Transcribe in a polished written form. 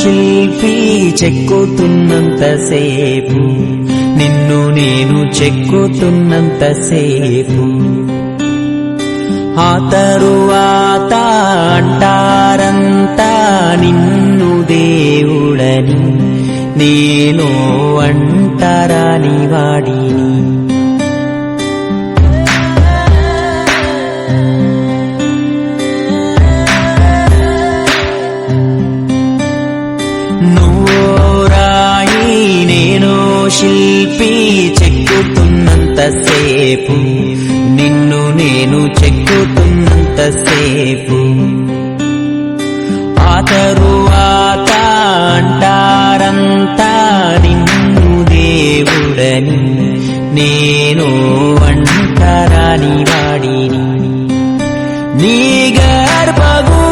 శిల్పి చెక్కుతున్నంతసేపు, నిన్ను నేను చెక్కుతున్నంతసేపు, ఆ తరువాత అంటారంతా నిన్ను దేవుడని, నేను అంటరాని వాడిని. నువ్వో రాయి నేనో శిల్పి చెక్కుతున్నంతసేపు, నిన్ను నేను చెక్కుతున్నంతసేపు, ఆ తరువాత అంటారంతా నిన్ను దేవుడని, నేను అంటరాని వాడిని. నీ గర్భగు